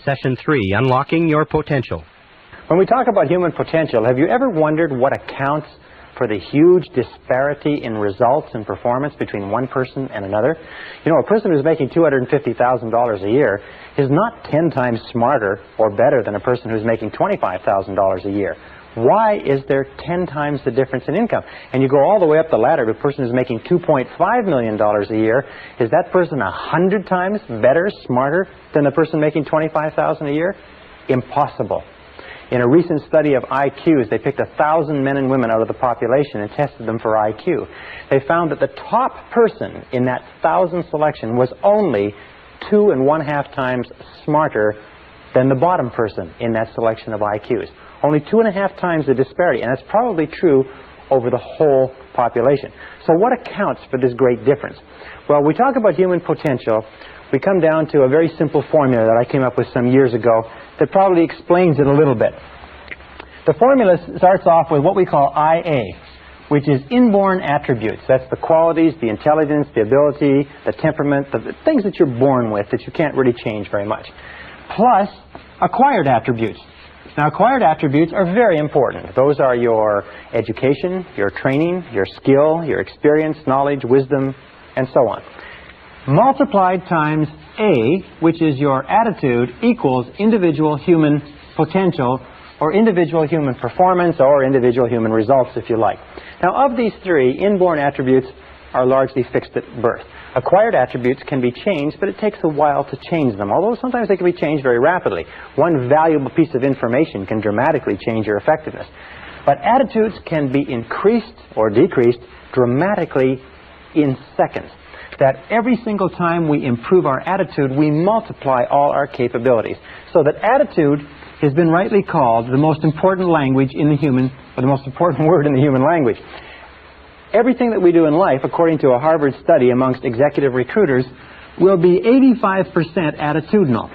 Session 3, Unlocking Your Potential. When we talk about human potential, have you ever wondered what accounts for the huge disparity in results and performance between one person and another? You know, a person who's making $250,000 a year is not 10 times smarter or better than a person who's making $25,000 a year. Why is there 10 times the difference in income? And you go all the way up the ladder to a person who's making $2.5 million a year. Is that person 100 times better, smarter than the person making $25,000 a year? Impossible. In a recent study of IQs, they picked 1,000 men and women out of the population and tested them for IQ. They found that the top person in that 1,000 selection was only 2.5 times smarter than the bottom person in that selection of IQs. Only 2.5 times the disparity, and that's probably true over the whole population. So what accounts for this great difference? Well, we talk about human potential. We come down to a very simple formula that I came up with some years ago that probably explains it a little bit. The formula starts off with what we call IA, which is inborn attributes. That's the qualities, the intelligence, the ability, the temperament, the things that you're born with that you can't really change very much, plus acquired attributes. Now, acquired attributes are very important. Those are your education, your training, your skill, your experience, knowledge, wisdom, and so on. Multiplied times A, which is your attitude, equals individual human potential, or individual human performance, or individual human results, if you like. Now, of these three, inborn attributes are largely fixed at birth. Acquired attributes can be changed, but it takes a while to change them, although sometimes they can be changed very rapidly. One valuable piece of information can dramatically change your effectiveness. But attitudes can be increased or decreased dramatically in seconds. That every single time we improve our attitude, we multiply all our capabilities. So that attitude has been rightly called the most important language in the human, or the most important word in the human language. Everything that we do in life, according to a Harvard study amongst executive recruiters, will be 85% attitudinal.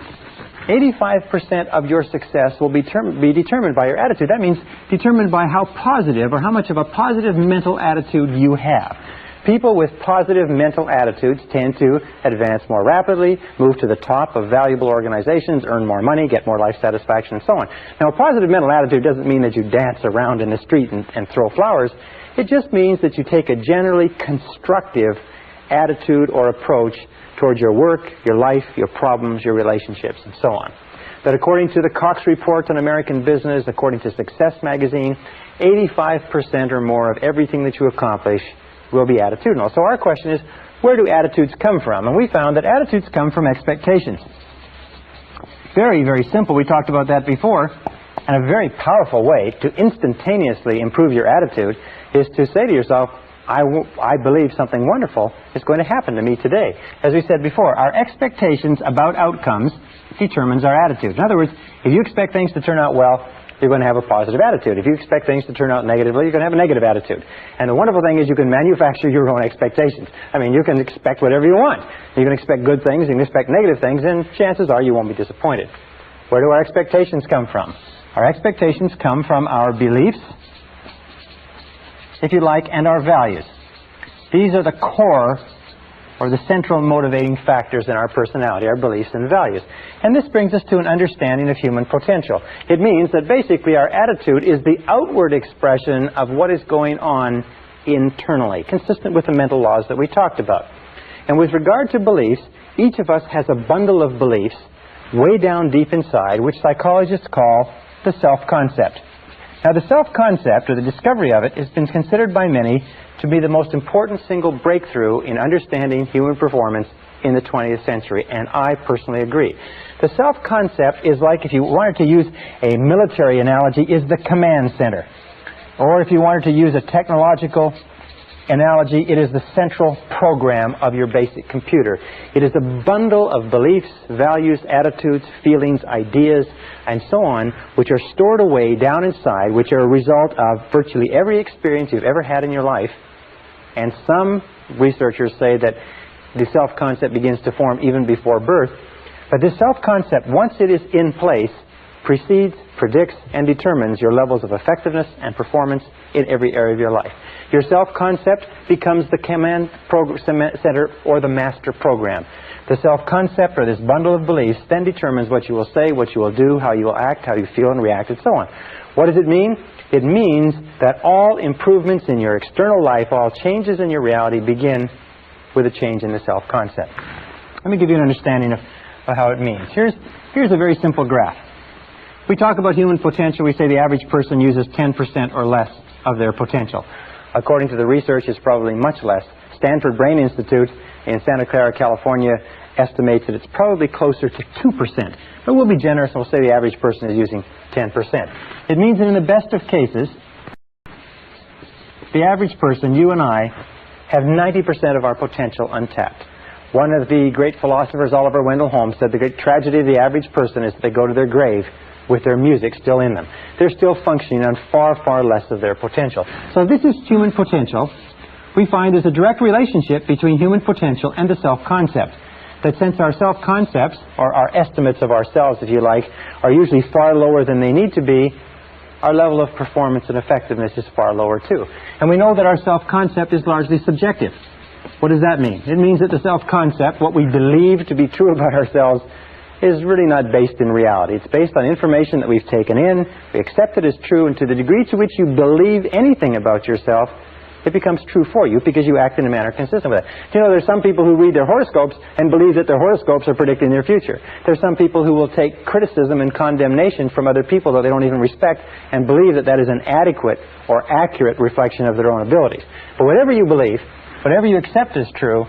85% of your success will be determined by your attitude. That means determined by how positive or how much of a positive mental attitude you have. People with positive mental attitudes tend to advance more rapidly, move to the top of valuable organizations, earn more money, get more life satisfaction, and so on. Now, a positive mental attitude doesn't mean that you dance around in the street and throw flowers. It just means that you take a generally constructive attitude or approach towards your work, your life, your problems, your relationships, and so on. That according to the Cox Report on American Business, according to Success Magazine, 85% or more of everything that you accomplish will be attitudinal. So our question is, where do attitudes come from? And we found that attitudes come from expectations. Very, very simple. We talked about that before. And a very powerful way to instantaneously improve your attitude is to say to yourself, I believe something wonderful is going to happen to me today. As we said before, our expectations about outcomes determines our attitude. In other words, if you expect things to turn out well, you're going to have a positive attitude. If you expect things to turn out negatively, you're going to have a negative attitude. And the wonderful thing is you can manufacture your own expectations. I mean, you can expect whatever you want. You can expect good things, you can expect negative things, and chances are you won't be disappointed. Where do our expectations come from? Our expectations come from our beliefs, if you like, and our values. These are the core or the central motivating factors in our personality, our beliefs and values. And this brings us to an understanding of human potential. It means that basically our attitude is the outward expression of what is going on internally, consistent with the mental laws that we talked about. And with regard to beliefs, each of us has a bundle of beliefs way down deep inside, which psychologists call the self-concept. Now, the self-concept, or the discovery of it, has been considered by many to be the most important single breakthrough in understanding human performance in the 20th century, and I personally agree. The self-concept is like, if you wanted to use a military analogy, is the command center. Or if you wanted to use a technological analogy, it is the central program of your basic computer. It is a bundle of beliefs, values, attitudes, feelings, ideas, and so on, which are stored away down inside, which are a result of virtually every experience you've ever had in your life. And some researchers say that the self-concept begins to form even before birth. But this self-concept, once it is in place, precedes, predicts, and determines your levels of effectiveness and performance in every area of your life. Your self-concept becomes the command center or the master program. The self-concept, or this bundle of beliefs, then determines what you will say, what you will do, how you will act, how you feel and react, and so on. What does it mean? It means that all improvements in your external life, all changes in your reality begin with a change in the self-concept. Let me give you an understanding of how it means. Here's a very simple graph. We talk about human potential. We say the average person uses 10% or less of their potential. According to the research, it's probably much less. Stanford Brain Institute in Santa Clara, California, estimates that it's probably closer to 2%. But we'll be generous and we'll say the average person is using 10%. It means that in the best of cases, the average person, you and I, have 90% of our potential untapped. One of the great philosophers, Oliver Wendell Holmes, said the great tragedy of the average person is that they go to their grave with their music still in them. They're still functioning on far, far less of their potential. So this is human potential. We find there's a direct relationship between human potential and the self-concept. That since our self-concepts, or our estimates of ourselves, if you like, are usually far lower than they need to be, our level of performance and effectiveness is far lower too. And we know that our self-concept is largely subjective. What does that mean? It means that the self-concept, what we believe to be true about ourselves, is really not based in reality. It's based on information that we've taken in, we accept it as true, and to the degree to which you believe anything about yourself, it becomes true for you because you act in a manner consistent with it. You know, there's some people who read their horoscopes and believe that their horoscopes are predicting their future. There's some people who will take criticism and condemnation from other people that they don't even respect and believe that that is an adequate or accurate reflection of their own abilities. But whatever you believe, whatever you accept as true,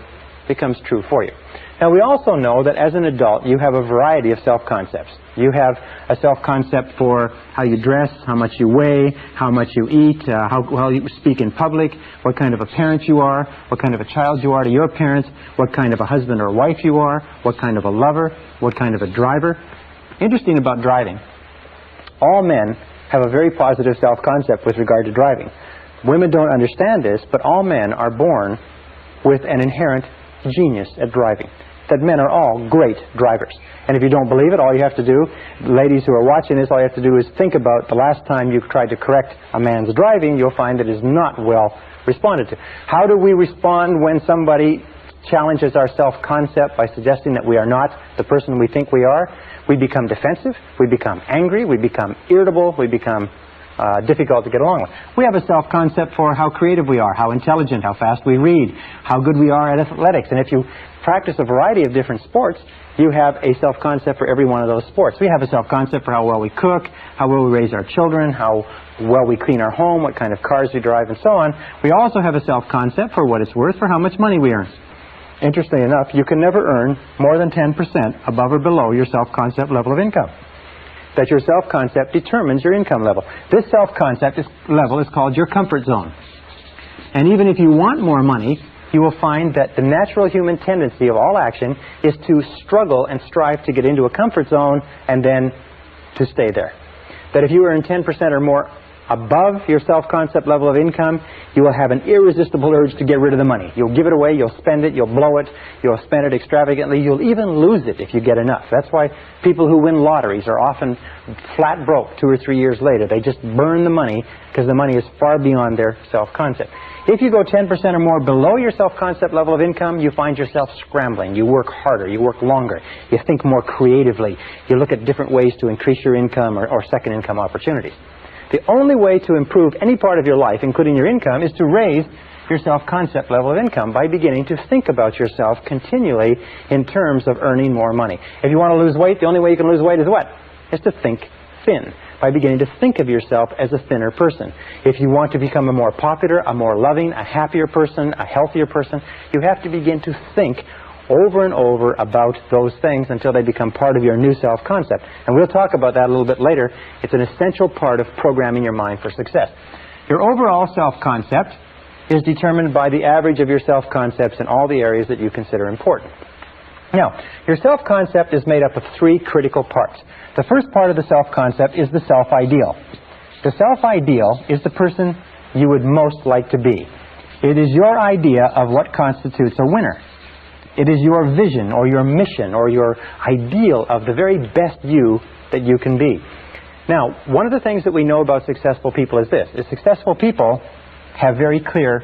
becomes true for you. Now, we also know that as an adult, you have a variety of self-concepts. You have a self-concept for how you dress, how much you weigh, how much you eat, how well you speak in public, what kind of a parent you are, what kind of a child you are to your parents, what kind of a husband or wife you are, what kind of a lover, what kind of a driver. Interesting about driving. All men have a very positive self-concept with regard to driving. Women don't understand this, but all men are born with an inherent genius at driving. That men are all great drivers. And if you don't believe it, all you have to do, ladies who are watching this, all you have to do is think about the last time you've tried to correct a man's driving. You'll find that it is not well responded to. How do we respond when somebody challenges our self-concept by suggesting that we are not the person we think we are? We become defensive, we become angry, we become irritable, we become difficult to get along with. We have a self-concept for how creative we are, how intelligent, how fast we read, how good we are at athletics. And if you practice a variety of different sports, you have a self-concept for every one of those sports. We have a self-concept for how well we cook, how well we raise our children, how well we clean our home, what kind of cars we drive, and so on. We also have a self-concept for what it's worth, for how much money we earn. Interestingly enough, you can never earn more than 10% above or below your self-concept level of income. That your self-concept determines your income level. This self-concept level is called your comfort zone. And even if you want more money, you will find that the natural human tendency of all action is to struggle and strive to get into a comfort zone and then to stay there. That if you earn 10% or more above your self-concept level of income, you will have an irresistible urge to get rid of the money. You'll give it away, you'll spend it, you'll blow it, you'll spend it extravagantly, you'll even lose it if you get enough. That's why people who win lotteries are often flat broke 2 or 3 years later. They just burn the money because the money is far beyond their self-concept. If you go 10% or more below your self-concept level of income, you find yourself scrambling. You work harder, you work longer, you think more creatively, you look at different ways to increase your income or second income opportunities. The only way to improve any part of your life, including your income, is to raise your self-concept level of income by beginning to think about yourself continually in terms of earning more money. If you want to lose weight, the only way you can lose weight is what? Is to think thin, by beginning to think of yourself as a thinner person. If you want to become a more popular, a more loving, a happier person, a healthier person, you have to begin to think over and over about those things until they become part of your new self-concept. And we'll talk about that a little bit later. It's an essential part of programming your mind for success. Your overall self-concept is determined by the average of your self-concepts in all the areas that you consider important. Now, your self-concept is made up of 3 critical parts. The first part of the self-concept is the self-ideal. The self-ideal is the person you would most like to be. It is your idea of what constitutes a winner. It is your vision or your mission or your ideal of the very best you that you can be. Now, one of the things that we know about successful people is this, is successful people have very clear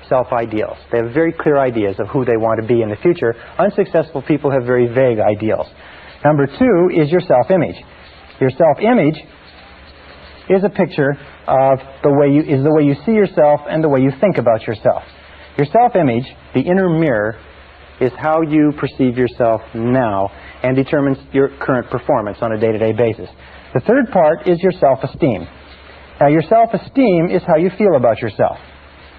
self-ideals. They have very clear ideas of who they want to be in the future. Unsuccessful people have very vague ideals. Number two is your self-image. Your self-image is a picture of the way you see yourself and the way you think about yourself. Your self-image, the inner mirror, is how you perceive yourself now and determines your current performance on a day-to-day basis. The third part is your self-esteem. Now, your self-esteem is how you feel about yourself.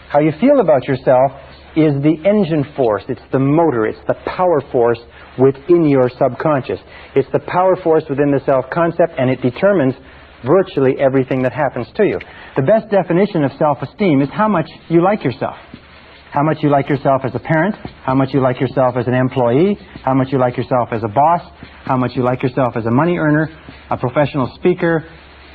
How you feel about yourself is the engine force, it's the motor, it's the power force within your subconscious. It's the power force within the self-concept, and it determines virtually everything that happens to you. The best definition of self-esteem is how much you like yourself. How much you like yourself as a parent, how much you like yourself as an employee, how much you like yourself as a boss, how much you like yourself as a money earner, a professional speaker,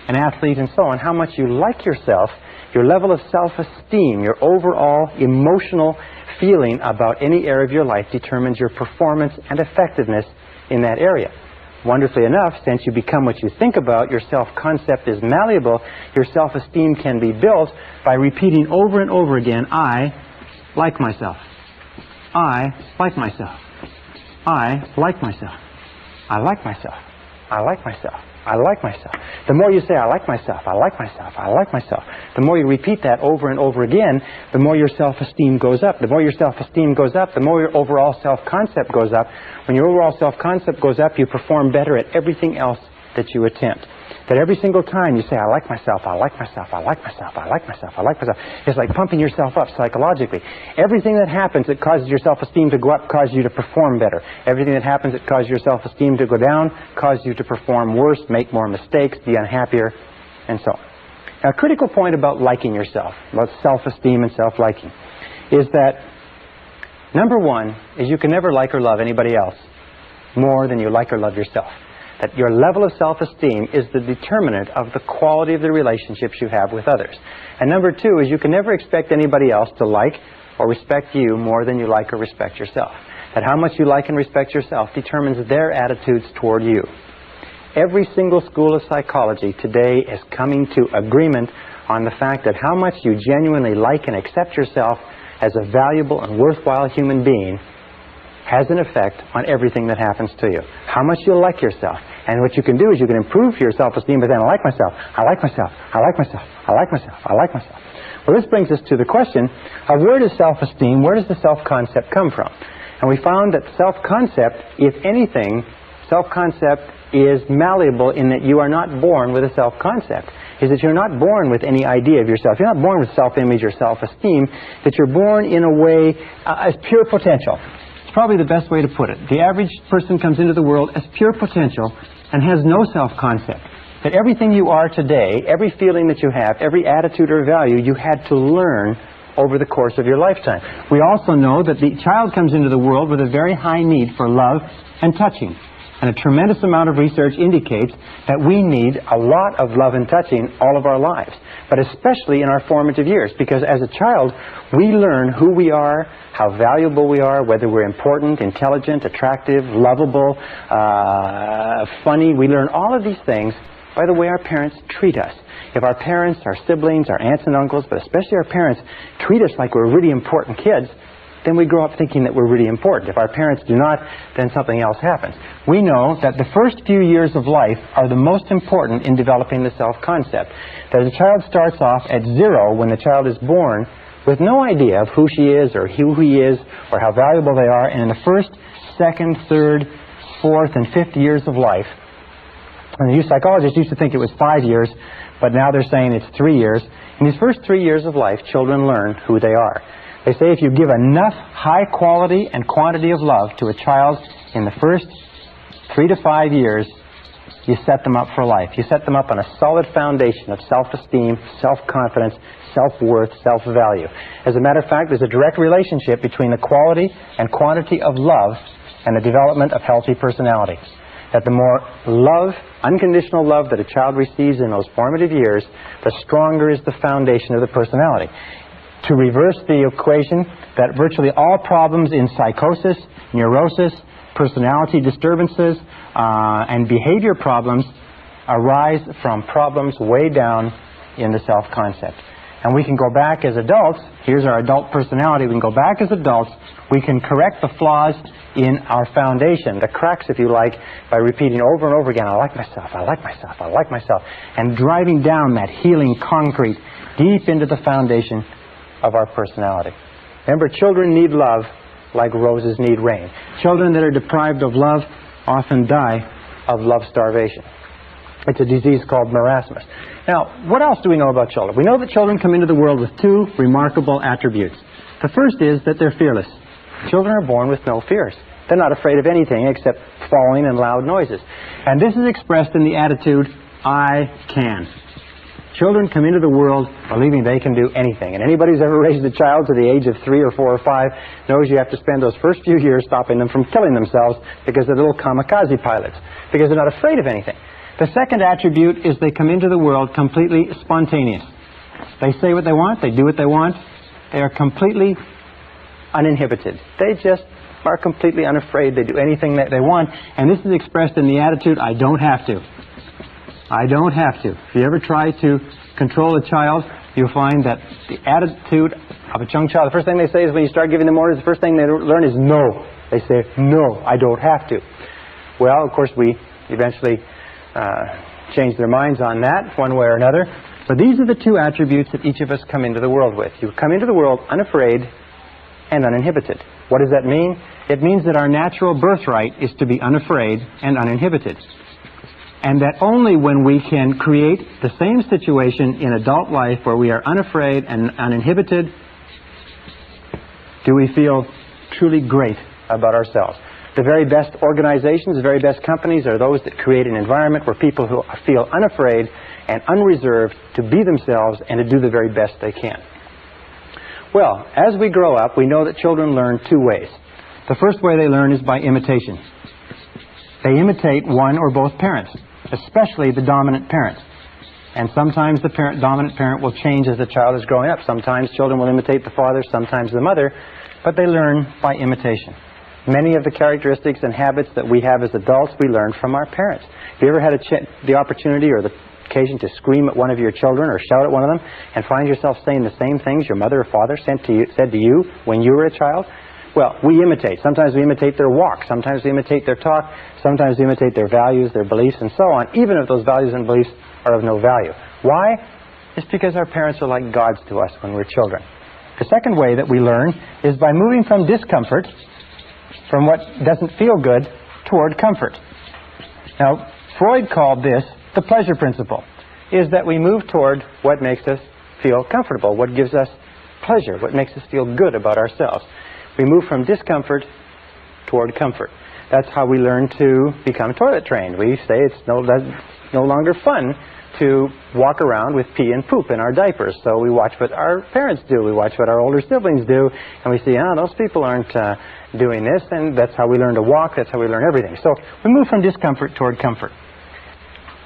an athlete, and so on. How much you like yourself, your level of self-esteem, your overall emotional feeling about any area of your life determines your performance and effectiveness in that area. Wonderfully enough, since you become what you think about, your self-concept is malleable, your self-esteem can be built by repeating over and over again, I like myself. I like myself. I like myself. I like myself. I like myself. I like myself. The more you say, I like myself, I like myself, I like myself, the more you repeat that over and over again, the more your self-esteem goes up. The more your self-esteem goes up, the more your overall self-concept goes up. When your overall self-concept goes up, you perform better at everything else that you attempt. That every single time you say, I like myself, I like myself, I like myself, I like myself, I like myself, it's like pumping yourself up psychologically. Everything that happens that causes your self-esteem to go up causes you to perform better. Everything that happens that causes your self-esteem to go down causes you to perform worse, make more mistakes, be unhappier, and so on. Now, a critical point about liking yourself, about self-esteem and self-liking, is that number one is you can never like or love anybody else more than you like or love yourself. That your level of self-esteem is the determinant of the quality of the relationships you have with others. And number two is you can never expect anybody else to like or respect you more than you like or respect yourself. That how much you like and respect yourself determines their attitudes toward you. Every single school of psychology today is coming to agreement on the fact that how much you genuinely like and accept yourself as a valuable and worthwhile human being has an effect on everything that happens to you. How much you like yourself. And what you can do is you can improve your self-esteem, but then I like myself, I like myself, I like myself, I like myself, I like myself. Well, this brings us to the question of where does self-esteem, where does the self-concept come from? And we found that self-concept, if anything, self-concept is malleable in that you are not born with a self-concept. Is that you're not born with any idea of yourself. You're not born with self-image or self-esteem, that you're born in a way as pure potential. It's probably the best way to put it. The average person comes into the world as pure potential and has no self-concept. That everything you are today, every feeling that you have, every attitude or value, you had to learn over the course of your lifetime. We also know that the child comes into the world with a very high need for love and touching. And a tremendous amount of research indicates that we need a lot of love and touching all of our lives, but especially in our formative years, because as a child, we learn who we are, how valuable we are, whether we're important, intelligent, attractive, lovable, funny. We learn all of these things by the way our parents treat us. If our parents, our siblings, our aunts and uncles, but especially our parents, treat us like we're really important kids, then we grow up thinking that we're really important. If our parents do not, then something else happens. We know that the first few years of life are the most important in developing the self-concept. That a child starts off at zero when the child is born with no idea of who she is or who he is or how valuable they are. And in the first, second, third, fourth, and fifth years of life, and the psychologists used to think it was 5 years, but now they're saying it's 3 years. In these first 3 years of life, children learn who they are. They say if you give enough high quality and quantity of love to a child in the first 3 to 5 years, you set them up for life. You set them up on a solid foundation of self-esteem, self-confidence, self-worth, self-value. As a matter of fact, there's a direct relationship between the quality and quantity of love and the development of healthy personality. That the more love, unconditional love that a child receives in those formative years, the stronger is the foundation of the personality. To reverse the equation, that virtually all problems in psychosis, neurosis, personality disturbances, and behavior problems arise from problems way down in the self-concept. And we can go back as adults. Here's our adult personality. We can go back as adults. We can correct the flaws in our foundation, the cracks, if you like, by repeating over and over again, I like myself, I like myself, I like myself, and driving down that healing concrete deep into the foundation of our personality. Remember, children need love like roses need rain. Children that are deprived of love often die of love starvation. It's a disease called marasmus. Now, what else do we know about children? We know that children come into the world with two remarkable attributes. The first is that they're fearless. Children are born with no fears. They're not afraid of anything except falling and loud noises. And this is expressed in the attitude, I can. Children come into the world believing they can do anything. And anybody who's ever raised a child to the age of 3 or 4 or 5 knows you have to spend those first few years stopping them from killing themselves because they're little kamikaze pilots, because they're not afraid of anything. The second attribute is they come into the world completely spontaneous. They say what they want, they do what they want. They are completely uninhibited. They just are completely unafraid. They do anything that they want. And this is expressed in the attitude, I don't have to. I don't have to. If you ever try to control a child, you'll find that the attitude of a young child, the first thing they say is when you start giving them orders, the first thing they learn is no. They say, no, I don't have to. Well, of course, we eventually change their minds on that one way or another. But these are the two attributes that each of us come into the world with. You come into the world unafraid and uninhibited. What does that mean? It means that our natural birthright is to be unafraid and uninhibited. And that only when we can create the same situation in adult life where we are unafraid and uninhibited do we feel truly great about ourselves. The very best organizations, the very best companies are those that create an environment where people who feel unafraid and unreserved to be themselves and to do the very best they can. Well, as we grow up, we know that children learn two ways. The first way they learn is by imitation. They imitate one or both parents, especially the dominant parent. And sometimes the dominant parent will change as the child is growing up. Sometimes children will imitate the father, sometimes the mother, but they learn by imitation. Many of the characteristics and habits that we have as adults, we learned from our parents. Have you ever had the opportunity or the occasion to scream at one of your children or shout at one of them and find yourself saying the same things your mother or father said to you when you were a child? Well, we imitate. Sometimes we imitate their walk. Sometimes we imitate their talk. Sometimes we imitate their values, their beliefs, and so on, even if those values and beliefs are of no value. Why? It's because our parents are like gods to us when we're children. The second way that we learn is by moving from discomfort, from what doesn't feel good, toward comfort. Now, Freud called this the pleasure principle, is that we move toward what makes us feel comfortable, what gives us pleasure, what makes us feel good about ourselves. We move from discomfort toward comfort. That's how we learn to become toilet trained. We say it's no longer fun to walk around with pee and poop in our diapers. So we watch what our parents do. We watch what our older siblings do. And we see, those people aren't doing this. And that's how we learn to walk. That's how we learn everything. So we move from discomfort toward comfort.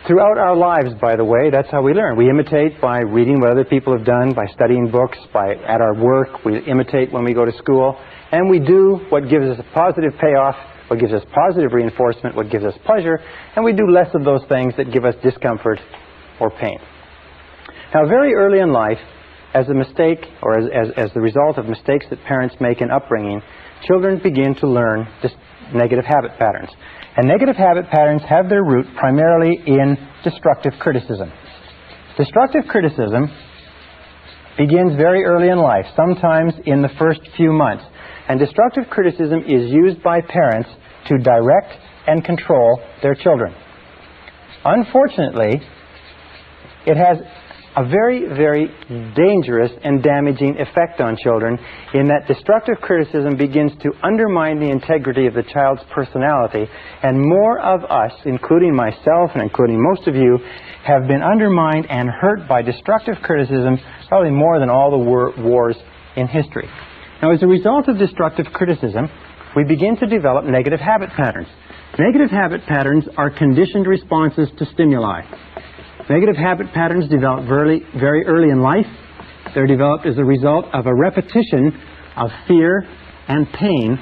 Throughout our lives, by the way, that's how we learn. We imitate by reading what other people have done, by studying books, at our work. We imitate when we go to school. And we do what gives us a positive payoff, what gives us positive reinforcement, what gives us pleasure. And we do less of those things that give us discomfort or pain. Now, very early in life, as a mistake or as the result of mistakes that parents make in upbringing, children begin to learn negative habit patterns. And negative habit patterns have their root primarily in destructive criticism. Destructive criticism begins very early in life, sometimes in the first few months. And destructive criticism is used by parents to direct and control their children. Unfortunately, it has a very, very dangerous and damaging effect on children in that destructive criticism begins to undermine the integrity of the child's personality, and more of us, including myself and including most of you, have been undermined and hurt by destructive criticism probably more than all the wars in history. Now, as a result of destructive criticism, we begin to develop negative habit patterns. Negative habit patterns are conditioned responses to stimuli. Negative habit patterns develop very early in life. They're developed as a result of a repetition of fear and pain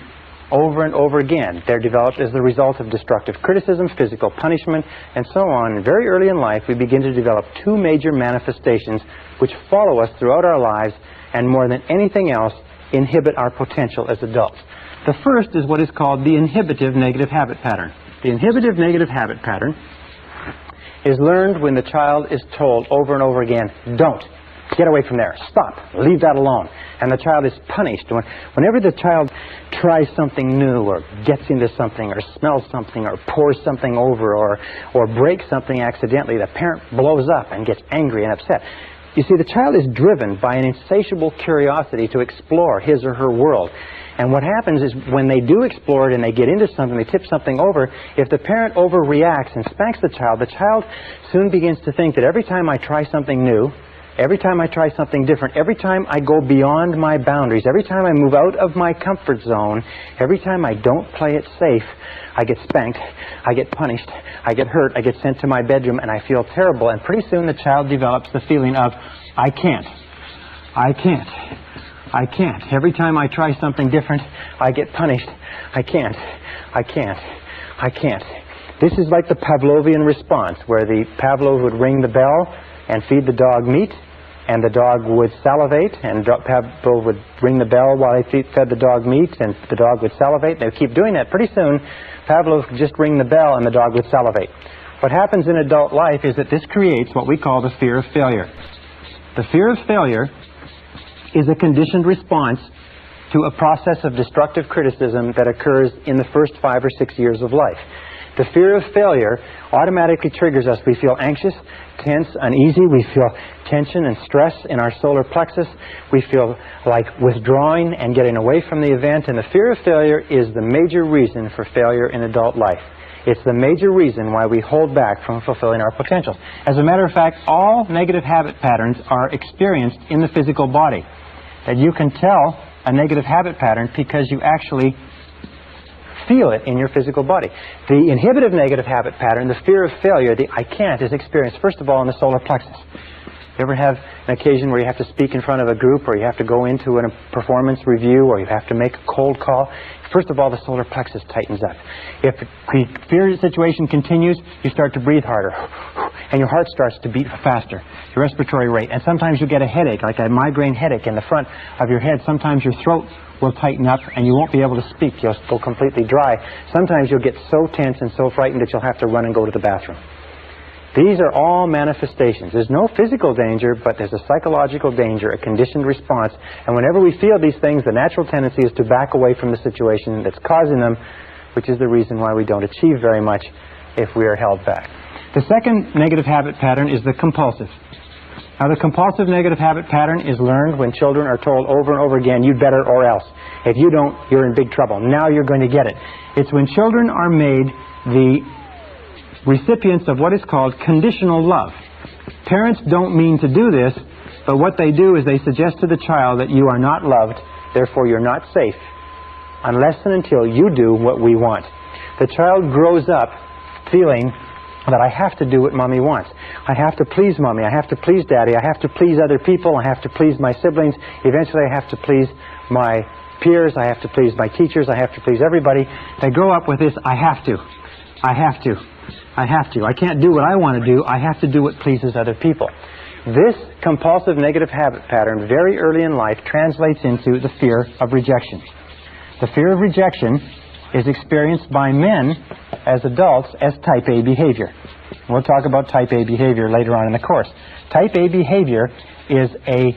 over and over again. They're developed as the result of destructive criticism, physical punishment, and so on. And very early in life, we begin to develop two major manifestations which follow us throughout our lives and, more than anything else, inhibit our potential as adults. The first is what is called the inhibitive negative habit pattern. The inhibitive negative habit pattern is learned when the child is told over and over again, don't, get away from there, stop, leave that alone. And the child is punished. Whenever the child tries something new or gets into something or smells something or pours something over or breaks something accidentally, the parent blows up and gets angry and upset. You see, the child is driven by an insatiable curiosity to explore his or her world. And what happens is when they do explore it and they get into something, they tip something over, if the parent overreacts and spanks the child soon begins to think that every time I try something new, every time I try something different, every time I go beyond my boundaries, every time I move out of my comfort zone, every time I don't play it safe, I get spanked, I get punished, I get hurt, I get sent to my bedroom, and I feel terrible. And pretty soon the child develops the feeling of, I can't. Every time I try something different, I get punished. I can't. This is like the Pavlovian response, where the Pavlov would ring the bell and feed the dog meat, and the dog would salivate, and Pavlov would ring the bell while he fed the dog meat, and the dog would salivate. They would keep doing that. Pretty soon, Pavlov would just ring the bell, and the dog would salivate. What happens in adult life is that this creates what we call the fear of failure. The fear of failure is a conditioned response to a process of destructive criticism that occurs in the first 5 or 6 years of life. The fear of failure automatically triggers us. We feel anxious, tense, uneasy. We feel tension and stress in our solar plexus. We feel like withdrawing and getting away from the event. And the fear of failure is the major reason for failure in adult life. It's the major reason why we hold back from fulfilling our potential. As a matter of fact, all negative habit patterns are experienced in the physical body. That you can tell a negative habit pattern because you actually feel it in your physical body. The inhibitive negative habit pattern, the fear of failure, the I can't, is experienced first of all in the solar plexus. You ever have an occasion where you have to speak in front of a group, or you have to go into a performance review, or you have to make a cold call? First of all, the solar plexus tightens up. If the fear situation continues, you start to breathe harder, and your heart starts to beat faster, your respiratory rate. And sometimes you get a headache, like a migraine headache in the front of your head. Sometimes your throat will tighten up, and you won't be able to speak. You'll go completely dry. Sometimes you'll get so tense and so frightened that you'll have to run and go to the bathroom. These are all manifestations. There's no physical danger, but there's a psychological danger, a conditioned response. And whenever we feel these things, the natural tendency is to back away from the situation that's causing them, which is the reason why we don't achieve very much if we are held back. The second negative habit pattern is the compulsive. Now, the compulsive negative habit pattern is learned when children are told over and over again, you'd better or else. If you don't, you're in big trouble. Now you're going to get it. It's when children are made the recipients of what is called conditional love. Parents don't mean to do this, but what they do is they suggest to the child that you are not loved, therefore you're not safe, unless and until you do what we want. The child grows up feeling that I have to do what Mommy wants. I have to please Mommy. I have to please Daddy. I have to please other people. I have to please my siblings. Eventually I have to please my peers. I have to please my teachers. I have to please everybody. They grow up with this, I have to. I can't do what I want to do. I have to do what pleases other people. This compulsive negative habit pattern very early in life translates into the fear of rejection. The fear of rejection is experienced by men as adults as type A behavior. We'll talk about type A behavior later on in the course. Type A behavior is a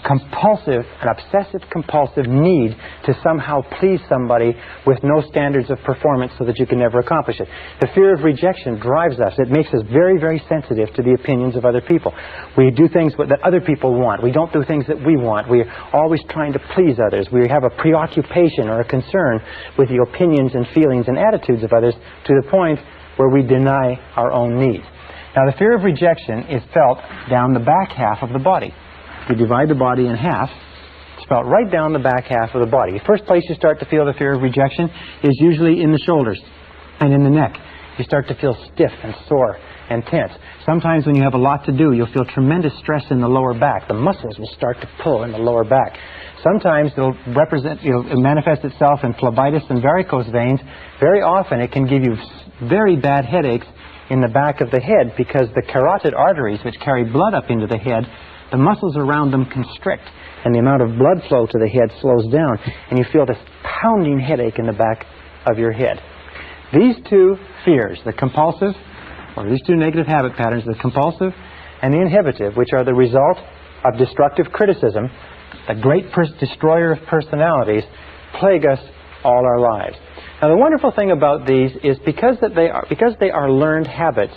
compulsive, an obsessive-compulsive need to somehow please somebody with no standards of performance so that you can never accomplish it. The fear of rejection drives us. It makes us very, very sensitive to the opinions of other people. We do things that other people want. We don't do things that we want. We're always trying to please others. We have a preoccupation or a concern with the opinions and feelings and attitudes of others to the point where we deny our own needs. Now, the fear of rejection is felt down the back half of the body. You divide the body in half, it's felt right down the back half of the body. The first place you start to feel the fear of rejection is usually in the shoulders and in the neck. You start to feel stiff and sore and tense. Sometimes when you have a lot to do, you'll feel tremendous stress in the lower back. The muscles will start to pull in the lower back. Sometimes it'll manifest itself in phlebitis and varicose veins. Very often it can give you very bad headaches in the back of the head because the carotid arteries, which carry blood up into the head, the muscles around them constrict, and the amount of blood flow to the head slows down, and you feel this pounding headache in the back of your head. These two fears, the compulsive, or these two negative habit patterns, the compulsive and the inhibitive, which are the result of destructive criticism, the great destroyer of personalities, plague us all our lives. Now, the wonderful thing about these is because they are learned habits,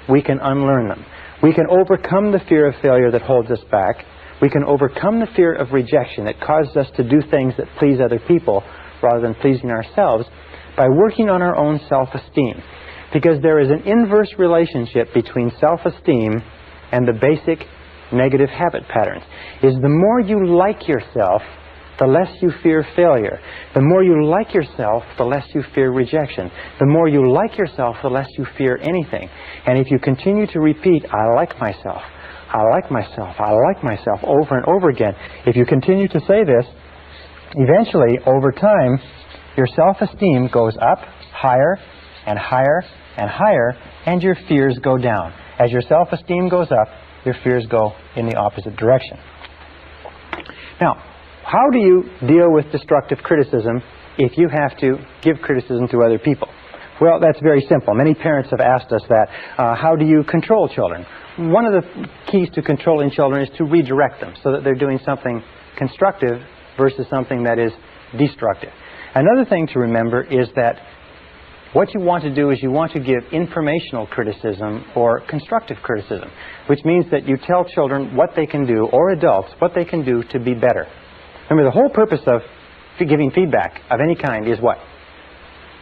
we can unlearn them. We can overcome the fear of failure that holds us back. We can overcome the fear of rejection that causes us to do things that please other people rather than pleasing ourselves by working on our own self-esteem. Because there is an inverse relationship between self-esteem and the basic negative habit patterns. Is the more you like yourself, the less you fear failure. The more you like yourself, the less you fear rejection. The more you like yourself, the less you fear anything. And if you continue to repeat, I like myself, I like myself, I like myself, over and over again, if you continue to say this, eventually, over time, your self-esteem goes up higher and higher and higher, and your fears go down. As your self-esteem goes up, your fears go in the opposite direction. Now, how do you deal with destructive criticism if you have to give criticism to other people? Well, that's very simple. Many parents have asked us that. How do you control children? One of the keys to controlling children is to redirect them so that they're doing something constructive versus something that is destructive. Another thing to remember is that what you want to do is you want to give informational criticism or constructive criticism, which means that you tell children what they can do, or adults, what they can do to be better. Remember, the whole purpose of giving feedback of any kind is what?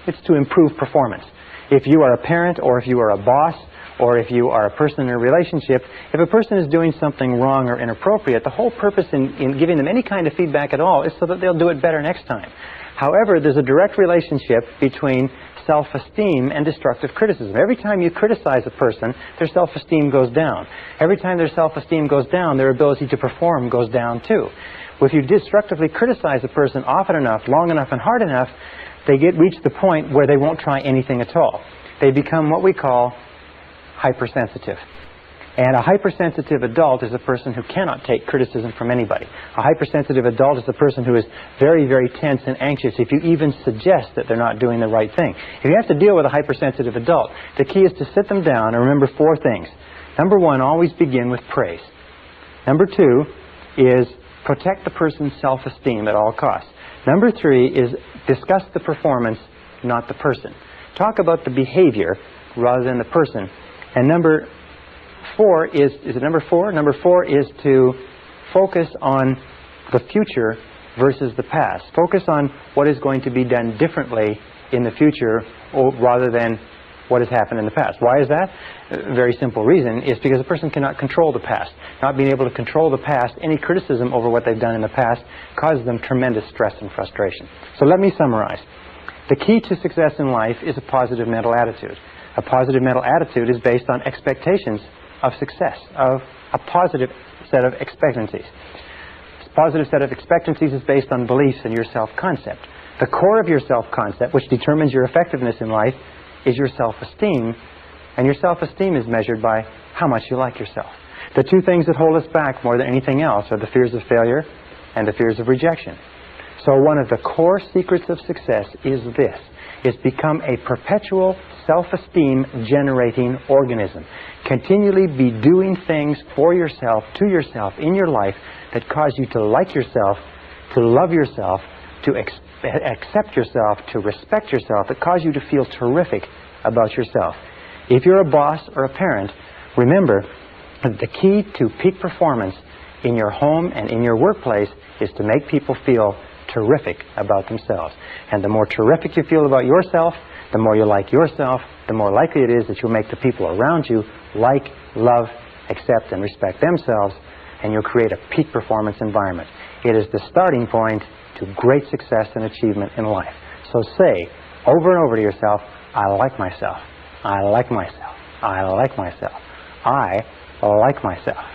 It's to improve performance. If you are a parent, or if you are a boss, or if you are a person in a relationship, if a person is doing something wrong or inappropriate, the whole purpose in giving them any kind of feedback at all is so that they'll do it better next time. However, there's a direct relationship between self-esteem and destructive criticism. Every time you criticize a person, their self-esteem goes down. Every time their self-esteem goes down, their ability to perform goes down too. Well, if you destructively criticize a person often enough, long enough, and hard enough, they reach the point where they won't try anything at all. They become what we call hypersensitive. And a hypersensitive adult is a person who cannot take criticism from anybody. A hypersensitive adult is a person who is very, very tense and anxious if you even suggest that they're not doing the right thing. If you have to deal with a hypersensitive adult, the key is to sit them down and remember 4 things. Number 1, always begin with praise. Number 2 is protect the person's self-esteem at all costs. Number 3 is discuss the performance, not the person. Talk about the behavior rather than the person. And number 4 is it number 4? Number 4 is to focus on the future versus the past. Focus on what is going to be done differently in the future rather than what has happened in the past. Why is that? A very simple reason is because a person cannot control the past. Not being able to control the past, any criticism over what they've done in the past causes them tremendous stress and frustration. So let me summarize. The key to success in life is a positive mental attitude. A positive mental attitude is based on expectations of success, of a positive set of expectancies. This positive set of expectancies is based on beliefs in your self-concept. The core of your self-concept, which determines your effectiveness in life, is your self-esteem, and your self-esteem is measured by how much you like yourself. The 2 things that hold us back more than anything else are the fears of failure and the fears of rejection. So one of the core secrets of success is this, is become a perpetual self-esteem generating organism. Continually be doing things for yourself, to yourself, in your life that cause you to like yourself, to love yourself, to accept yourself, to respect yourself, that cause you to feel terrific about yourself. If you're a boss or a parent, remember that the key to peak performance in your home and in your workplace is to make people feel terrific about themselves. And the more terrific you feel about yourself, the more you like yourself, the more likely it is that you'll make the people around you like, love, accept, and respect themselves, and you'll create a peak performance environment. It is the starting point to great success and achievement in life. So say over and over to yourself, I like myself. I like myself. I like myself. I like myself.